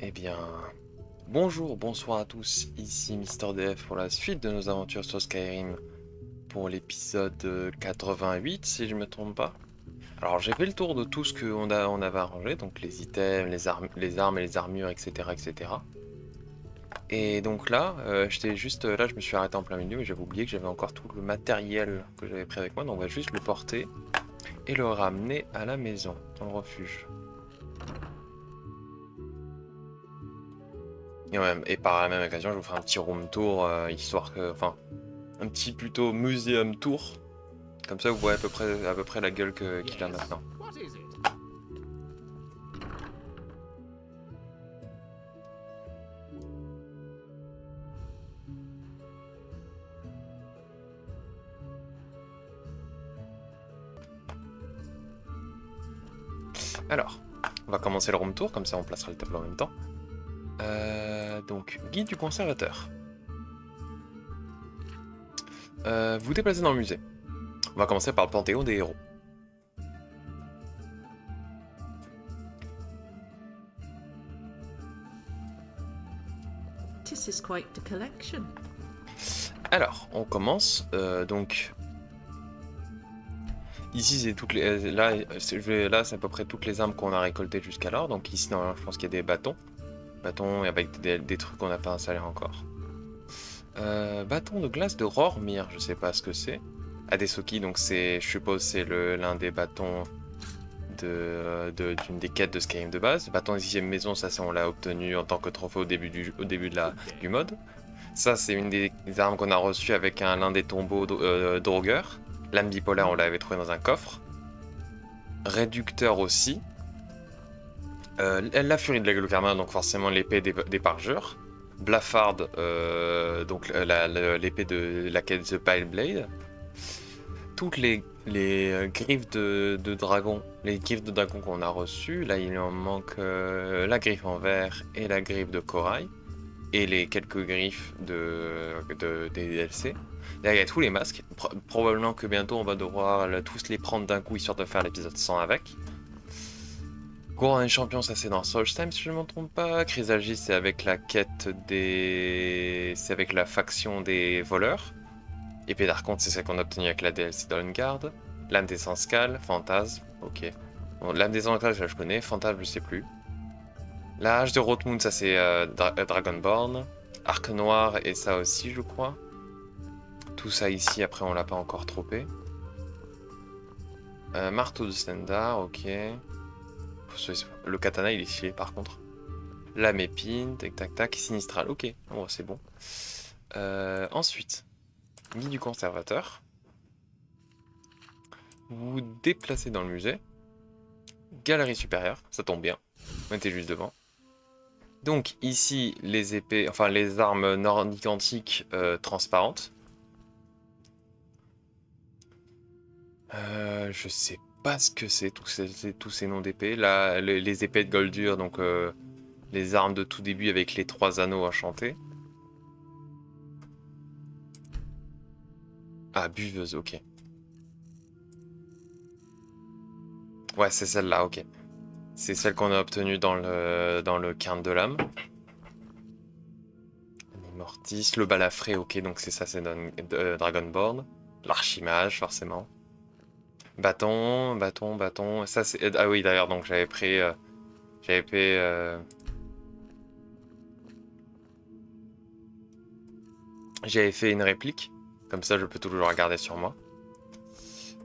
Eh bien, bonjour, bonsoir à tous, ici Mister DF pour la suite de nos aventures sur Skyrim pour l'épisode 88 si je me trompe pas. Alors j'ai fait le tour de tout ce on avait arrangé, donc les items, les armes et les armures, etc. etc. Et donc là, là je me suis arrêté en plein milieu et j'avais oublié que j'avais encore tout le matériel que j'avais pris avec moi, donc on va juste le porter et le ramener à la maison, dans le refuge. Et par la même occasion, je vous ferai un petit room tour, histoire que, enfin, un petit plutôt museum tour. Comme ça, vous voyez à peu près la gueule qu'il a maintenant. Alors, on va commencer le room tour, comme ça on placera le tableau en même temps. Donc, guide du conservateur. Vous déplacez dans le musée. On va commencer par le panthéon des héros. This is quite the collection. Alors, on commence. Donc, ici c'est toutes les. Là, c'est à peu près toutes les armes qu'on a récoltées jusqu'alors. Donc ici, normalement, je pense qu'il y a des bâtons. Bâtons avec des trucs qu'on n'a pas installés encore. Bâton de glace de Rormir, je sais pas ce que c'est. Adesoki, donc je suppose c'est l'un des bâtons d'une des quêtes de Skyrim de base. Bâton de 6ème maison, ça on l'a obtenu en tant que trophée au début du mode. Ça c'est une des armes qu'on a reçues avec l'un des tombeaux d'Augur. Lame bipolaire on l'avait trouvé dans un coffre. Réducteur aussi. La furie de la Glukarma, donc forcément l'épée des parjures. Blafard, donc l'épée de la quête The Pile Blade. Toutes les griffes de dragon, les griffes de dragon qu'on a reçues, là il en manque la griffe en verre et la griffe de corail, et les quelques griffes des DLC. Là il y a tous les masques, probablement que bientôt on va devoir tous les prendre d'un coup histoire de faire l'épisode 100 avec. Couronne des champions, ça c'est dans Solstheim si je ne me trompe pas. Chrysalgis c'est avec la quête c'est avec la faction des voleurs. Épée d'Archonte, c'est celle qu'on a obtenue avec la DLC Dawnguard. Lame des Sanscales, Fantasme, ok. Bon, Lame des Sanscales, ça je connais, Fantasme, je sais plus. La hache de Rothmund, ça c'est Dragonborn. Arc Noir, et ça aussi, je crois. Tout ça ici, après on l'a pas encore tropé. Marteau de Stendar, ok. Le katana, il est stylé par contre. Lame épine, tac tac tac, Sinistral, ok. Bon, c'est bon. Ensuite, guide du conservateur. Vous vous déplacez dans le musée. Galerie supérieure, ça tombe bien. On était juste devant. Donc ici, les épées, enfin les armes nordiques antiques transparentes. Je sais pas ce que c'est, tous ces noms d'épées. Là, les épées de Goldur, donc les armes de tout début avec les 3 anneaux enchantés. Ah, buveuse, ok. Ouais, c'est celle-là, ok. C'est celle qu'on a obtenue dans le cairn de l'âme. Mortis, le balafré, ok, donc c'est ça, c'est Dragonborn. L'archimage, forcément. Bâton, bâton, bâton. Ça, c'est. Ah oui, d'ailleurs, donc j'avais pris. J'avais pris. J'avais fait une réplique. Comme ça, je peux toujours le regarder sur moi.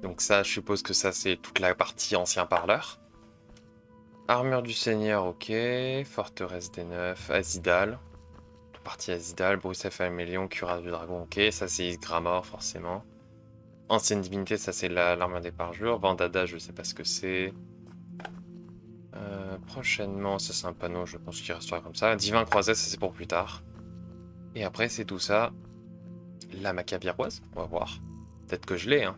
Donc, ça, je suppose que ça, c'est toute la partie ancien parleur. Armure du Seigneur, ok. Forteresse des Neufs, Azidal. Partie Azidal, Bruxelles Amélion, Cuirasse du Dragon, ok. Ça, c'est Isgramor, forcément. Ancienne divinité, ça, c'est l'armure des parjures. Vandada, je sais pas ce que c'est. Prochainement, ça, c'est un panneau, je pense qu'il restera comme ça. Divin croisé, ça, c'est pour plus tard. Et après, c'est tout ça. La macabiroise, on va voir. Peut-être que je l'ai, hein.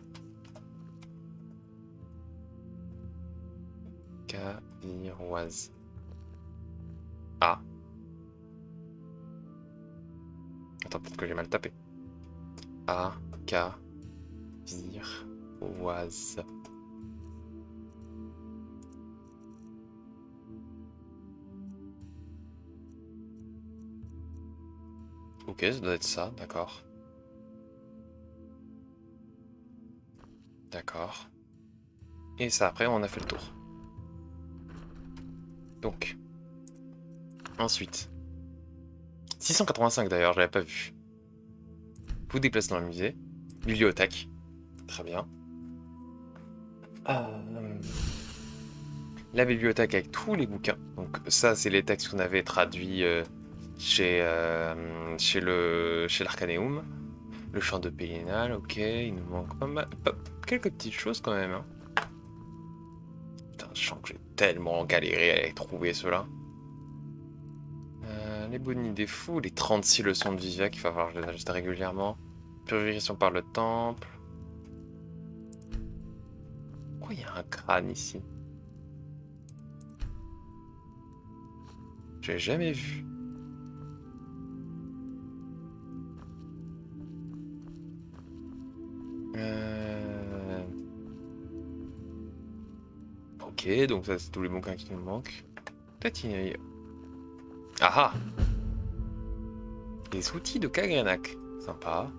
Cabiroise. Ah. Attends, peut-être que j'ai mal tapé. A, K, Viroise. Ok, ça doit être ça, d'accord. D'accord. Et ça, après, on a fait le tour. Donc. Ensuite. 685 d'ailleurs, je l'avais pas vu. Vous déplacez dans le musée. Bibliothèque. Très bien. La bibliothèque avec tous les bouquins. Donc ça, c'est les textes qu'on avait traduits chez l'Arcaneum. Le chant de Pélinal, ok. Il nous manque pas mal... quelques petites choses quand même. Hein. Putain, je sens que j'ai tellement galéré à les trouver ceux-là. Les bonnes idées fous, les 36 leçons de Vivia qu'il va falloir que je les ajuste régulièrement. Purification par le temple. Pourquoi il y a un crâne ici? J'ai jamais vu. Ok, donc ça c'est tous les bouquins qui nous manquent. Peut-être il y a... Ah ah! Les outils de Kagrenac. Sympa.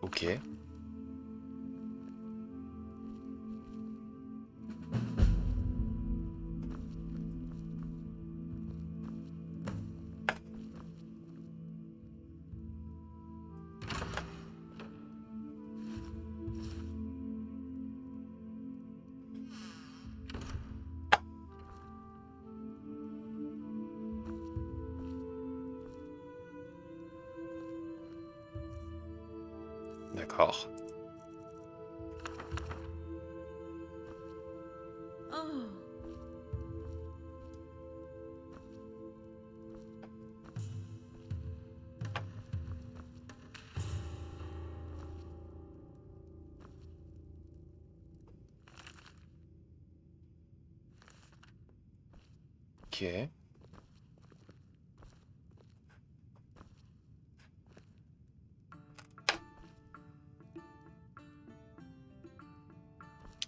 Ok. D'accord. Ok.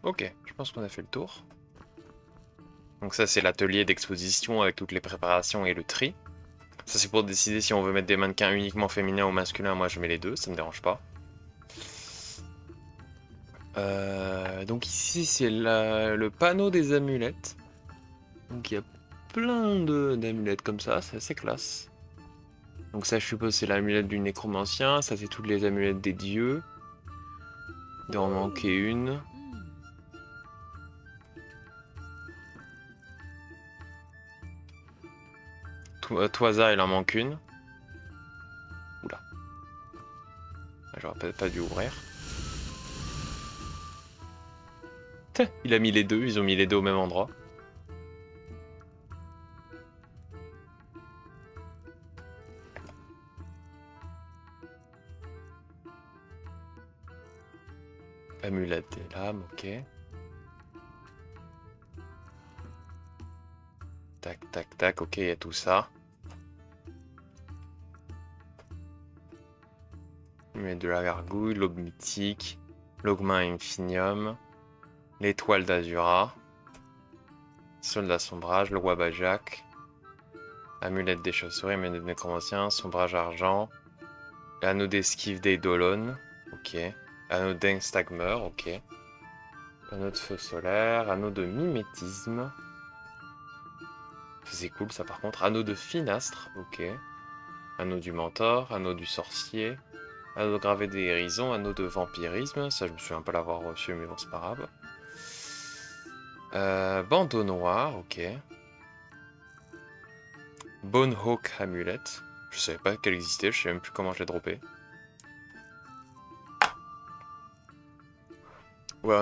Ok, je pense qu'on a fait le tour. Donc ça c'est l'atelier d'exposition avec toutes les préparations et le tri. Ça c'est pour décider si on veut mettre des mannequins uniquement féminins ou masculins. Moi je mets les deux, ça me dérange pas. Donc ici c'est le panneau des amulettes. Donc il y a plein d'amulettes comme ça, c'est assez classe. Donc ça je suppose c'est l'amulette du nécromancien, ça c'est toutes les amulettes des dieux. Il doit en manquer une. Toisa il en manque une. Oula. J'aurais peut-être pas dû ouvrir. Il a mis les deux, ils ont mis les deux au même endroit. Amulette des lames, ok. Tac, tac, tac, ok, il y a tout ça. Amulette de la gargouille, l'aube mythique, l'augment infinium, l'étoile d'Azura, soldat sombrage, le roi Bajak, amulette des chauves-souris, amulette des nécromanciens, sombrage argent, anneau d'esquive d'Eidolon, ok. Anneau d'Engstagmer, ok. Anneau de feu solaire, anneau de mimétisme. C'est cool ça par contre. Anneau de finastre, ok. Anneau du mentor, anneau du sorcier, anneau gravé des hérisons, anneau de vampirisme. Ça je me souviens pas l'avoir reçu mais bon c'est pas grave. Bandeau noir, ok. Bonehawk amulette. Je savais pas qu'elle existait, je sais même plus comment je l'ai droppé. Ouais,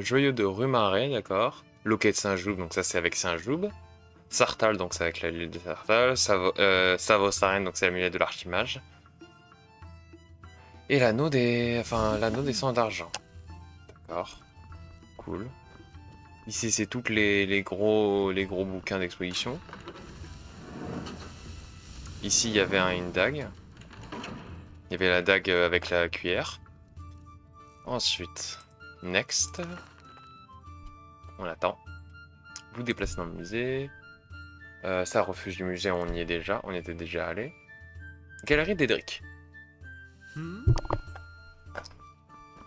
joyau de Rumaré, d'accord. Loquet de Saint-Joub, donc ça c'est avec Saint-Joub. Sartal, donc c'est avec l'île de Sartal. Savosaren, donc c'est l'amulette de l'archimage. Et l'anneau des... Enfin, l'anneau des sangs d'argent. D'accord. Cool. Ici, c'est tous les gros bouquins d'exposition. Ici, il y avait une dague. Il y avait la dague avec la cuillère. Ensuite, next. on attend. Vous déplacez dans le musée. Ça, refuge du musée, on y est déjà. On était déjà allé. Galerie d'Edric.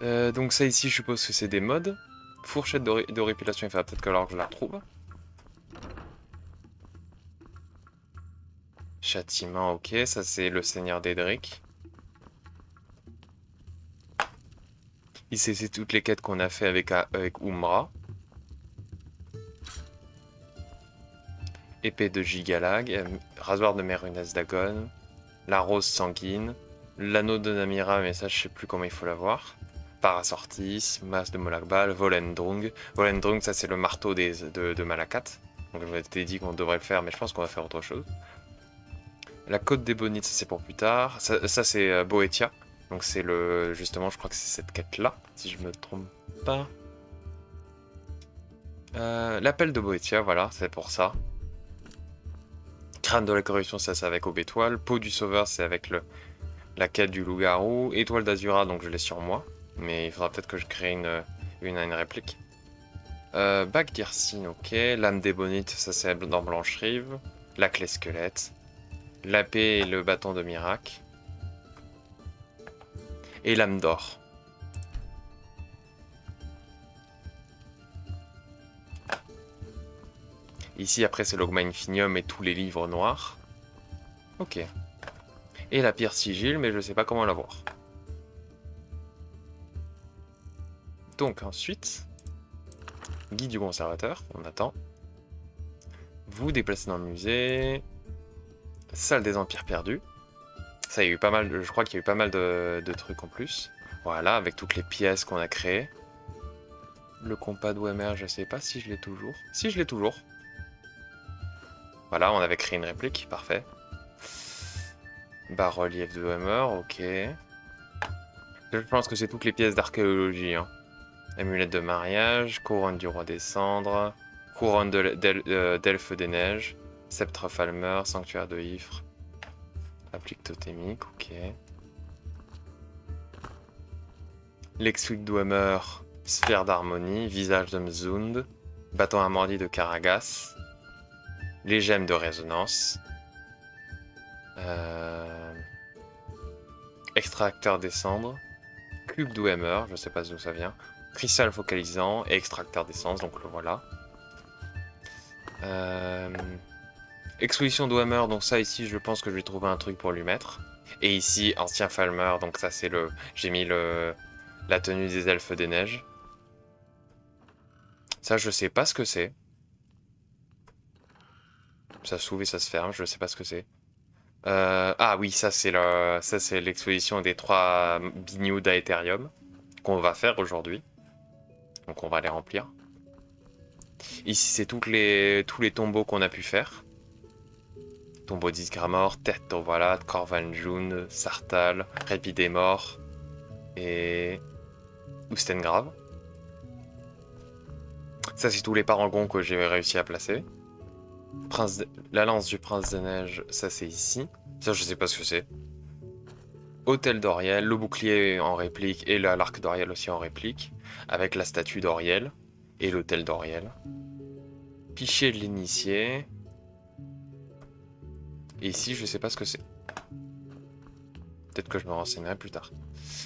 Donc ça ici, je suppose que c'est des mods. Fourchette d'horripilation, il faudra peut-être que alors je la retrouve. Châtiment, ok. Ça, c'est le Seigneur d'Edric. Ici, c'est toutes les quêtes qu'on a fait avec Umra. Épée de Gigalag, rasoir de Mérunès Dagon, la rose sanguine, l'anneau de Namira, mais ça je sais plus comment il faut l'avoir. Parasortis, masse de Molakbal, Volendrung. Volendrung, ça c'est le marteau de Malakat. Donc je m'étais dit qu'on devrait le faire, mais je pense qu'on va faire autre chose. La côte des Bonites, ça c'est pour plus tard. Ça c'est Boetia. Donc c'est le... Justement, je crois que c'est cette quête-là, si je me trompe pas. L'appel de Boetia, voilà, c'est pour ça. Crâne de la corruption, ça c'est avec Aubétoile. Peau du sauveur, c'est avec la quête du loup-garou. Étoile d'Azura, donc je l'ai sur moi. Mais il faudra peut-être que je crée une réplique. Bague d'Irsine, ok. Lame des Bonites, ça c'est dans Blanche-Rive. La clé squelette. L'épée et le bâton de Mirac. Et l'âme d'or. Ici, après, c'est l'Ogma Infinium et tous les livres noirs. Ok. Et la pierre sigil, mais je sais pas comment l'avoir. Donc, ensuite, guide du conservateur, on attend. Vous déplacez dans le musée. Salle des empires perdus. Ça, il y a eu pas mal, je crois qu'il y a eu pas mal de trucs en plus. Voilà, avec toutes les pièces qu'on a créées. Le compas d'Ouemer, je sais pas si je l'ai toujours. Si, je l'ai toujours. Voilà, on avait créé une réplique, parfait. Bas-relief de Hammer, ok. Je pense que c'est toutes les pièces d'archéologie. Hein. Amulette de mariage, couronne du roi des cendres, couronne d'elfe des neiges, sceptre Falmer, sanctuaire de Ifre, applique totémique, ok. Lexwick Dwemer, sphère d'harmonie, visage de Mzund, bâton amorti de Karagas, les gemmes de résonance, extracteur des cendres, cube d'Ouhammer, je sais pas d'où ça vient, cristal focalisant et extracteur d'essence, donc le voilà. Exposition d'Ouhammer, donc ça ici je pense que je vais trouver un truc pour lui mettre. Et ici, ancien Falmer, donc ça c'est le... J'ai mis la tenue des elfes des neiges. Ça je sais pas ce que c'est. Ça s'ouvre et ça se ferme, je sais pas ce que c'est. Ah oui, ça c'est l'exposition des 3 bignoux d'Aetherium qu'on va faire aujourd'hui. Donc on va les remplir. Ici c'est tous les tombeaux qu'on a pu faire. Tombeau d'Isgramor, Tête Torvalad, Corvanjun, Sartal, Répit des Morts et Ustengrave. Ça c'est tous les parangons que j'ai réussi à placer. La lance du prince des neiges, ça c'est ici. Ça je sais pas ce que c'est. Hôtel d'Oriel, le bouclier en réplique et l'arc d'Oriel aussi en réplique. Avec la statue d'Oriel et l'hôtel d'Oriel. Piché de l'initié. Et ici je sais pas ce que c'est. Peut-être que je me renseignerai plus tard.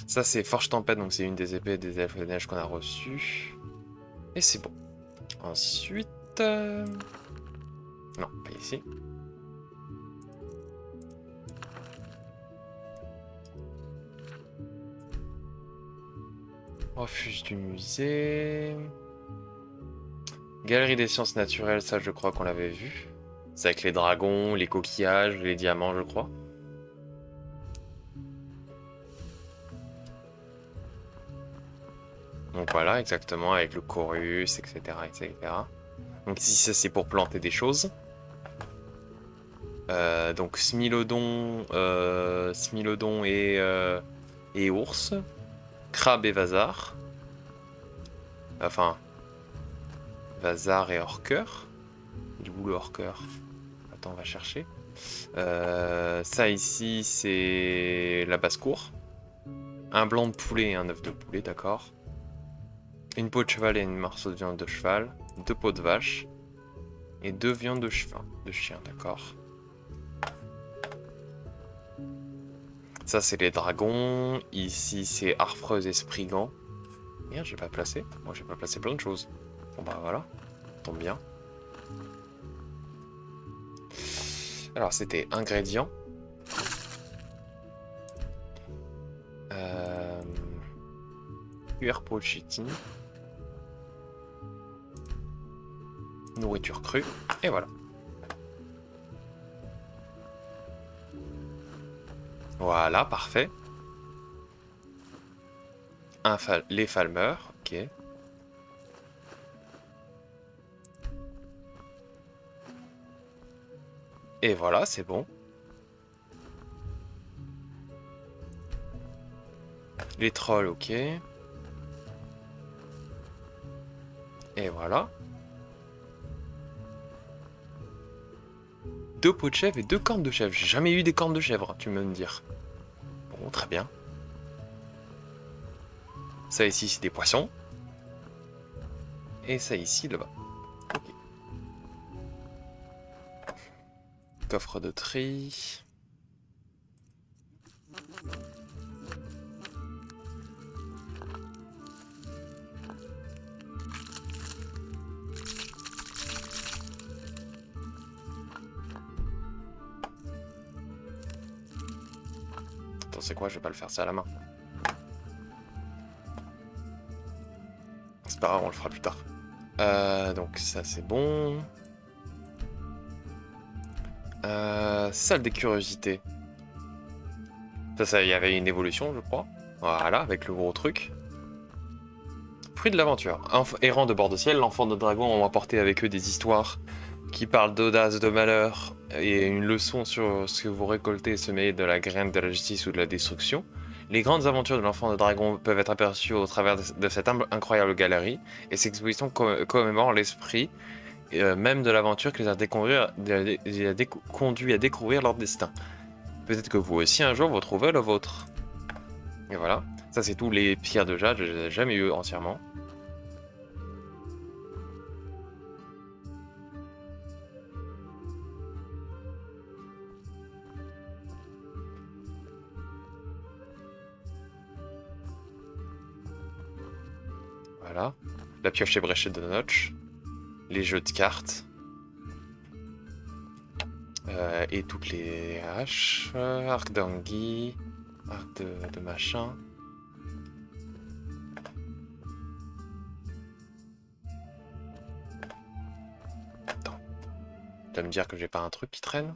Ça c'est Forge Tempête, donc c'est une des épées des elfes de neige qu'on a reçues. Et c'est bon. Ensuite... Non, pas ici. Refuge du musée. Galerie des sciences naturelles, ça je crois qu'on l'avait vu. C'est avec les dragons, les coquillages, les diamants je crois. Donc voilà, exactement, avec le chorus, etc. etc. Donc ici ça c'est pour planter des choses. Donc Smilodon et ours. Crabe et Vazar. Enfin, Vazar et Horker. Du coup le Horker. Attends, on va chercher. Ça ici c'est la basse-cour. Un blanc de poulet et un œuf de poulet, d'accord. Une peau de cheval et une morceau de viande de cheval. 2 peaux de vache et 2 viandes de chien, d'accord. Ça, c'est les dragons. Ici, c'est Harfreuse et Spriggan. Merde, j'ai pas placé. Moi, j'ai pas placé plein de choses. Bon, bah voilà. Tombe bien. Alors, c'était ingrédients. Cuir pochitine. Nourriture crue. Et voilà. Voilà, parfait. Les falmeurs, ok. Et voilà, c'est bon. Les trolls, ok. Et voilà. 2 pots de chèvre et 2 cornes de chèvre. J'ai jamais eu des cornes de chèvre, tu veux me dire. Bon, très bien. Ça ici, c'est des poissons. Et ça ici, là-bas. Ok. Coffre de tri. Attends, c'est quoi? Je vais pas le faire ça à la main. C'est pas grave, on le fera plus tard. Donc ça, c'est bon. Salle des curiosités. Ça, il y avait une évolution, je crois. Voilà, avec le gros truc. Fruit de l'aventure. Errant de bord de ciel, l'enfant de dragon ont apporté avec eux des histoires qui parlent d'audace, de malheur, et une leçon sur ce que vous récoltez et semez de la graine de la justice ou de la destruction. Les grandes aventures de l'enfant de dragon peuvent être aperçues au travers de cette incroyable galerie, et cette exposition commémore l'esprit même de l'aventure qui les a conduits à découvrir leur destin. Peut-être que vous aussi un jour vous trouverez le vôtre. Et voilà. Ça, c'est tous les pierres de jade, je les ai jamais eu entièrement. Voilà. La pioche ébréchée de Notch. Les jeux de cartes. Et toutes les haches. Arc d'anguille. Arc de machin. Attends. Tu vas me dire que j'ai pas un truc qui traîne?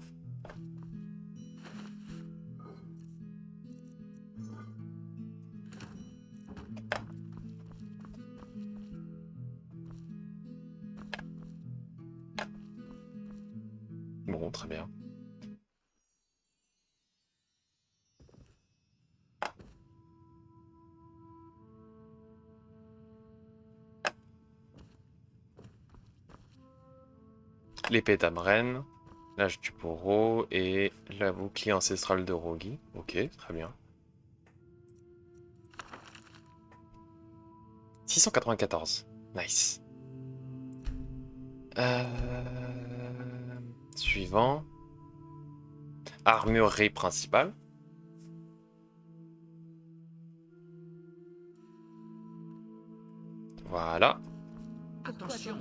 Bon, très bien. L'épée d'Amren, l'âge du bourreau et la bouclier ancestrale de Rogi. Ok, très bien. 694. Nice. Suivant. Armurerie principale. Voilà. Attention.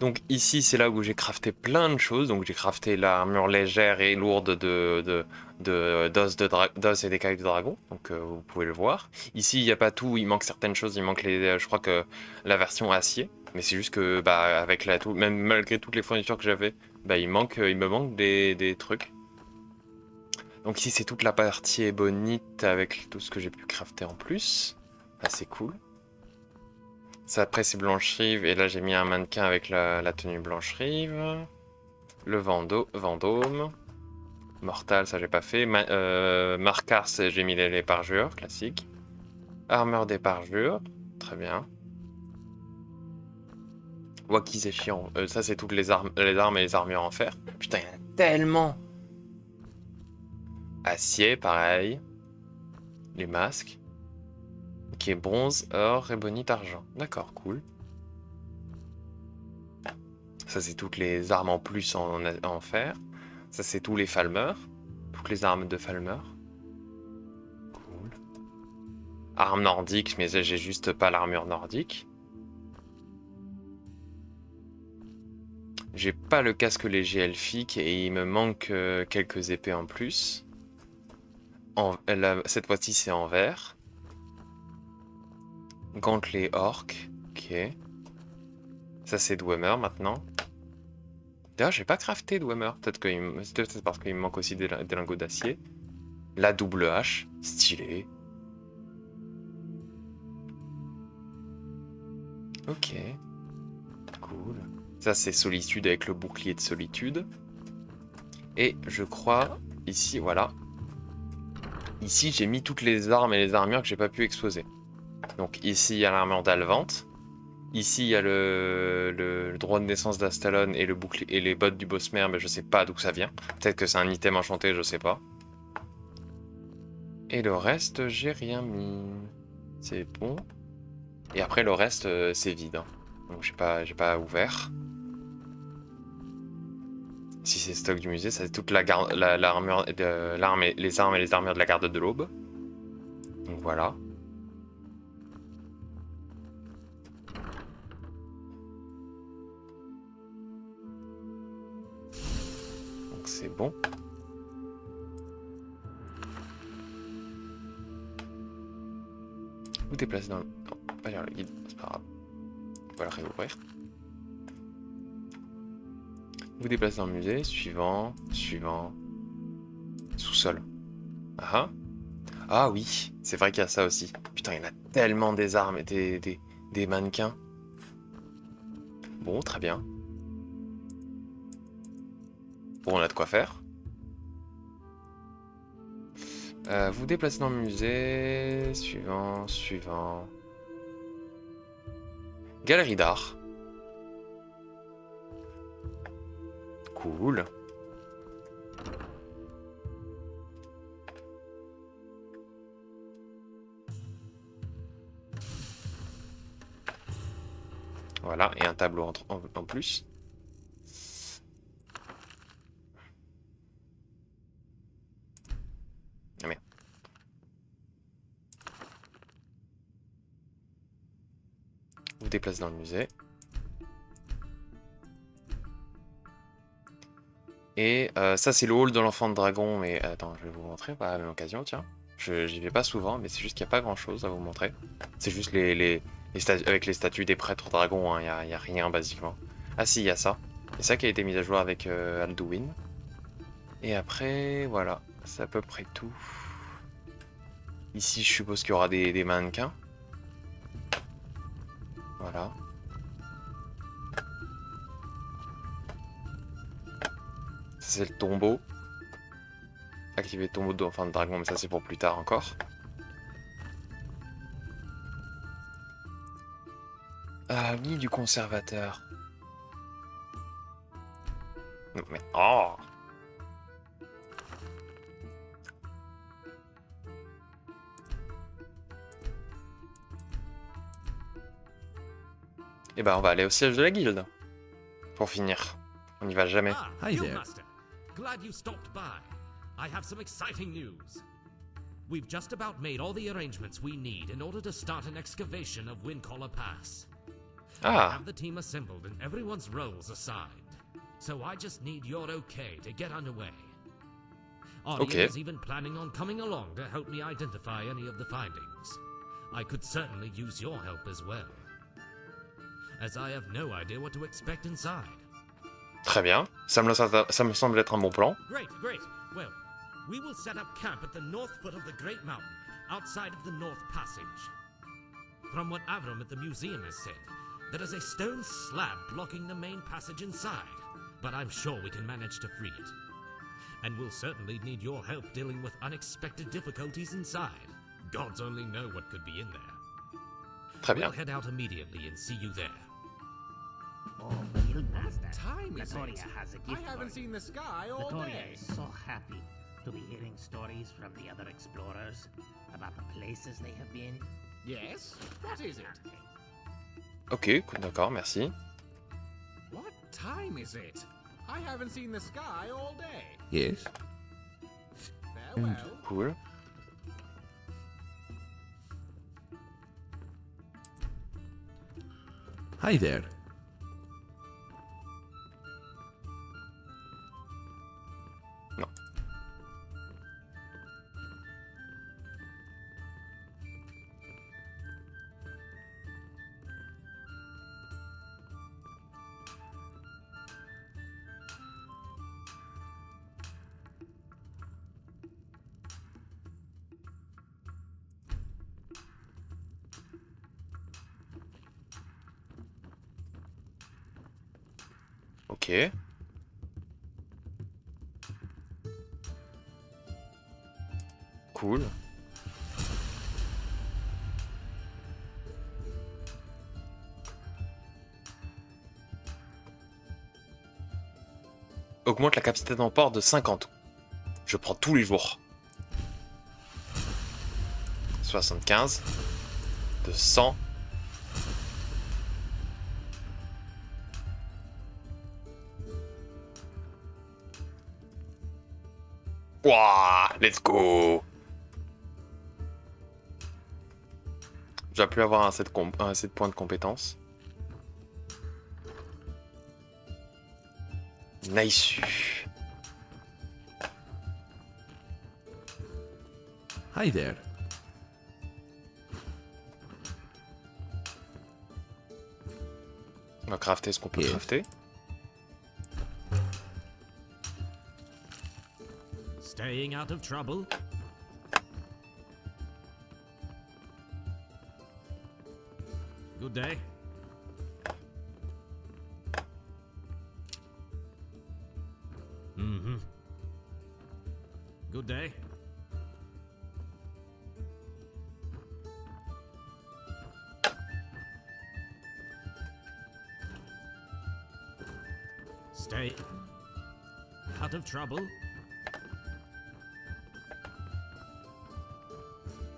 Donc ici, c'est là où j'ai crafté plein de choses. Donc j'ai crafté l'armure légère et lourde d'os et d'écailles de dragon. Donc vous pouvez le voir. Ici, il n'y a pas tout. Il manque certaines choses. Il manque je crois que la version acier. Mais c'est juste que bah, avec même malgré toutes les fournitures que j'avais, bah, il me manque des trucs. Donc ici, c'est toute la partie ébonite avec tout ce que j'ai pu crafter en plus. Ah, c'est cool. Ça, après, c'est blanche-rive. Et là, j'ai mis un mannequin avec la tenue blanche-rive. Le Vendôme. Mortal, ça, j'ai pas fait. Marcars, j'ai mis les parjures, classique. Armure des parjures. Très bien. Waki, c'est chiant. Ça, c'est toutes les armes et les armures en fer. Putain, il y en a tellement. Acier, pareil. Les masques. Ok, bronze, or, ébonite, argent. D'accord, cool. Ça, c'est toutes les armes en plus en fer. Ça, c'est tous les Falmer. Toutes les armes de Falmer. Cool. Arme nordique, mais j'ai juste pas l'armure nordique. J'ai pas le casque léger elfique et il me manque quelques épées en plus. Cette fois-ci, c'est en vert. Gantelet orc. Ok. Ça, c'est Dwemer maintenant. D'ailleurs, j'ai pas crafté Dwemer. Peut-être c'est parce qu'il me manque aussi des lingots d'acier. La double hache. Stylé. Ok. Cool. Ça, c'est Solitude avec le bouclier de Solitude. Et je crois, ici, voilà. Ici, j'ai mis toutes les armes et les armures que j'ai pas pu exposer. Donc ici, il y a l'armure d'Alvante. Ici, il y a le droit de naissance d'Astalon et le bouclier et les bottes du Bosmer, mais je sais pas d'où ça vient. Peut-être que c'est un item enchanté, je sais pas. Et le reste, j'ai rien mis. C'est bon. Et après, le reste, c'est vide. Hein. Donc j'ai pas ouvert. Si c'est stock du musée, ça c'est toute l'armure les armes et les armures de la garde de l'Aube. Donc voilà. Donc c'est bon. Vous déplacez dans le... Non, pas lire le guide, c'est pas grave. On va le réouvrir. Vous déplacez dans le musée, suivant. Sous-sol. Ah ah oui, c'est vrai qu'il y a ça aussi. Putain, il y en a tellement des armes et des mannequins. Bon, très bien. Bon, on a de quoi faire. Vous déplacez dans le musée, suivant. Galerie d'art. Cool. Voilà, et un tableau en plus. Ah merde. Vous déplacez dans le musée. Et ça, c'est le hall de l'enfant de dragon. Mais attends, je vais vous montrer par la même occasion, tiens. J'y vais pas souvent, mais c'est juste qu'il n'y a pas grand-chose à vous montrer. C'est juste avec les statues des prêtres dragons, hein, y a rien, basiquement. Ah si, il y a ça. C'est ça qui a été mis à jour avec Alduin. Et après, voilà. C'est à peu près tout. Ici, je suppose qu'il y aura des mannequins. Voilà. Ça, c'est le tombeau. Activer le tombeau d'enfant de dragon, mais ça, c'est pour plus tard encore. Nid du conservateur. Non, mais... Oh! Et ben, on va aller au siège de la guilde. Pour finir. On n'y va jamais. Hi there. Master. Glad you stopped by. I have some exciting news. We've just about made all the arrangements we need in order to start an excavation of Windcaller Pass. I have the team assembled and everyone's roles assigned. So I just need your okay to get underway. Arya is even planning on coming along to help me identify any of the findings. I could certainly use your help as well, as I have no idea what to expect inside. Très bien. Ça me semble être un bon plan. Great. Well, we will set up camp at the north foot of the Great Mountain, outside of the North Passage. From what Avram at the museum has said, there is a stone slab blocking the main passage inside, but I'm sure we can manage to free it. And we'll certainly need your help dealing with unexpected difficulties inside. Gods only know what could be in there. Très bien. We'll head out immediately and see you there. Oh, Guildmaster. Time is Latoria has a gift I haven't for seen you. the sky all Latoria day. is so happy to be hearing stories from the other explorers about the places they have been. Yes? What is it? Ok, d'accord, merci. What time is it? I haven't seen the sky all day. Yes. Farewell. Cool. Hi there. Non. Ok. Cool. Augmente la capacité d'emport de 50. Je prends tous les jours. 75. De 100. Wouah, let's go. Je dois plus avoir assez de points de compétence. Nice. Hi there. On va crafter ce qu'on peut Yes. crafter. Staying out of trouble? Good day. Mm-hmm. Good day. Stay out of trouble?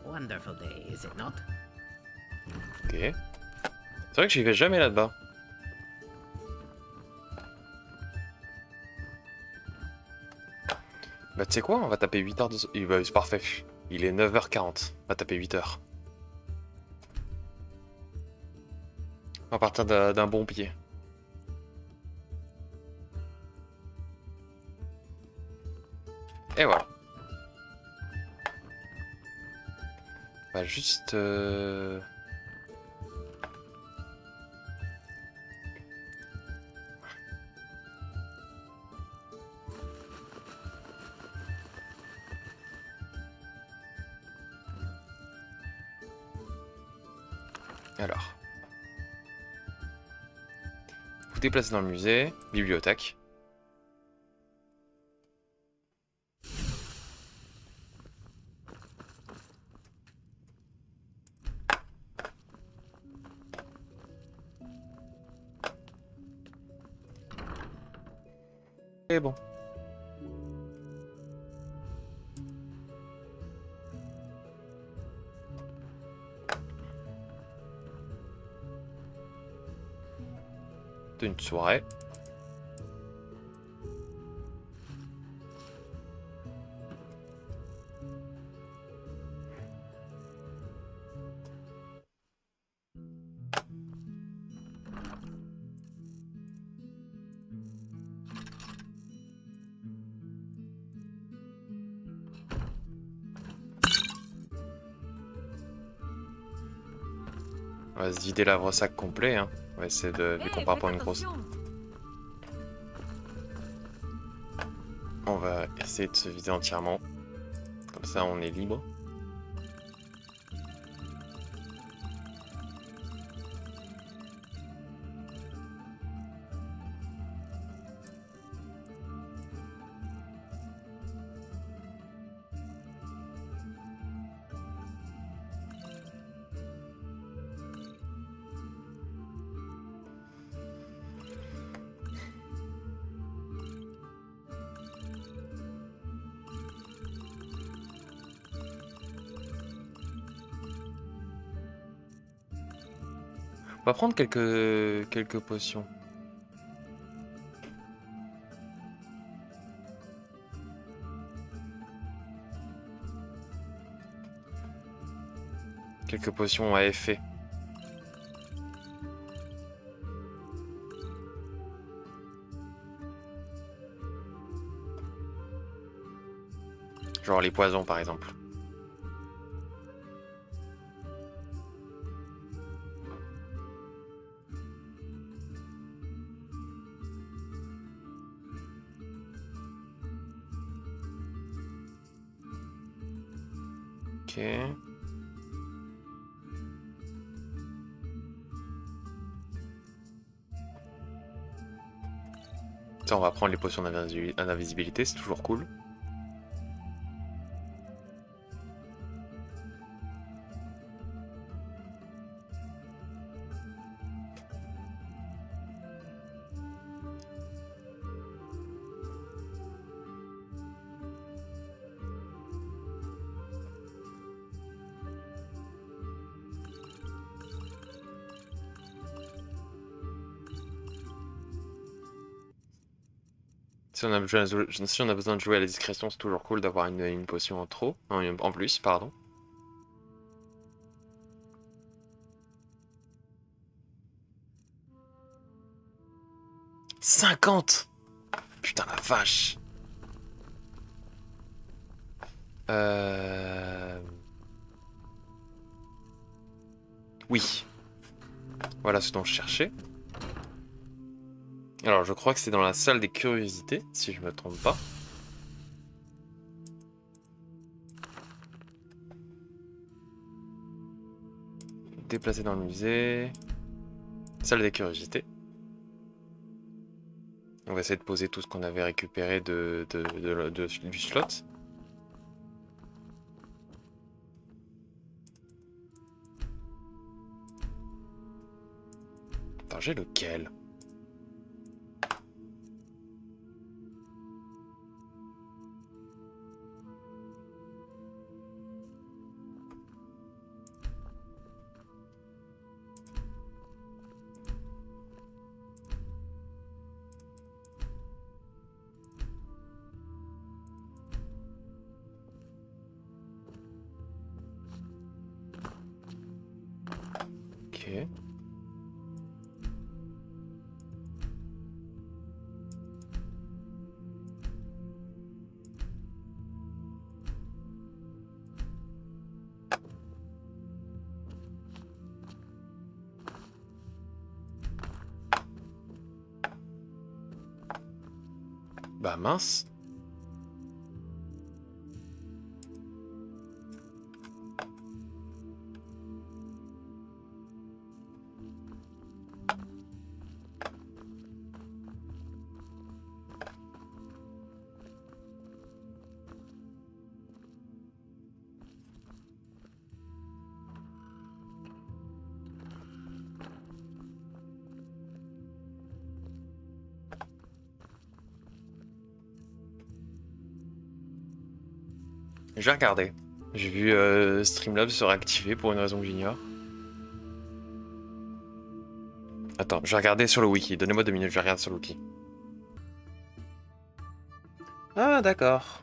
Wonderful day, is it not? Ok. C'est vrai que j'y vais jamais là-bas. Bah tu sais quoi, on va taper 8 heures de... C'est parfait. Il est 9h40. On va taper 8 heures. On va partir d'un bon pied. Et voilà. On va juste... Alors. Vous déplacez dans le musée, bibliothèque. Et bon. Une soirée. On va se vider l'havre-sac complet, hein. On va essayer de... Vu qu'on part pour une grosse... On va essayer de se vider entièrement. Comme ça, on est libre. On va prendre quelques potions. Quelques potions à effet. Genre les poisons par exemple. Ok. Ça, on va prendre les potions d'invisibilité, c'est toujours cool. Si on a besoin de jouer à la discrétion, c'est toujours cool d'avoir une potion en trop, en plus, pardon. « 50 ! Putain la vache. Oui. Voilà ce dont je cherchais. Alors, je crois que c'est dans la salle des curiosités, si je me trompe pas. Déplacer dans le musée. Salle des curiosités. On va essayer de poser tout ce qu'on avait récupéré du slot. Attends, j'ai lequel ? Ok. Bah mince. Je vais regarder. J'ai vu Streamlabs se réactiver pour une raison que j'ignore. Attends, je vais regarder sur le wiki. Donnez-moi 2 minutes, je vais regarder sur le wiki. Ah, d'accord.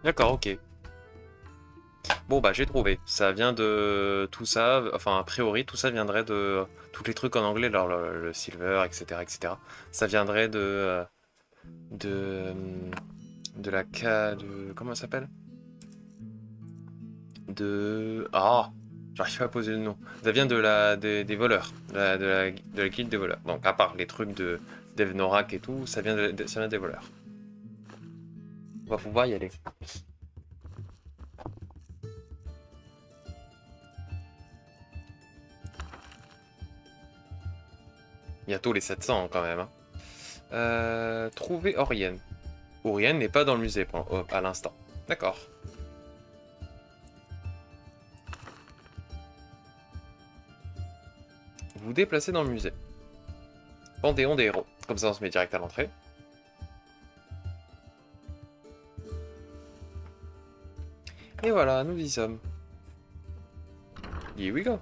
D'accord, ok. Bon, bah, j'ai trouvé. Ça vient de tout ça. Enfin, a priori, tout ça viendrait de... Tous les trucs en anglais, alors le silver, etc., etc. Ça viendrait de... De la comment ça s'appelle? Ah, j'arrive pas à poser le nom. Ça vient de des voleurs, de la guilde des voleurs. Donc à part les trucs de d'Evnorak et tout, ça vient des voleurs. On va pouvoir y aller. Bientôt les 700 quand même. Hein. Trouver Orienne. Orienne n'est pas dans le musée à l'instant. D'accord. Vous déplacez dans le musée. Panthéon des héros. Comme ça, on se met direct à l'entrée. Et voilà, nous y sommes. Here we go.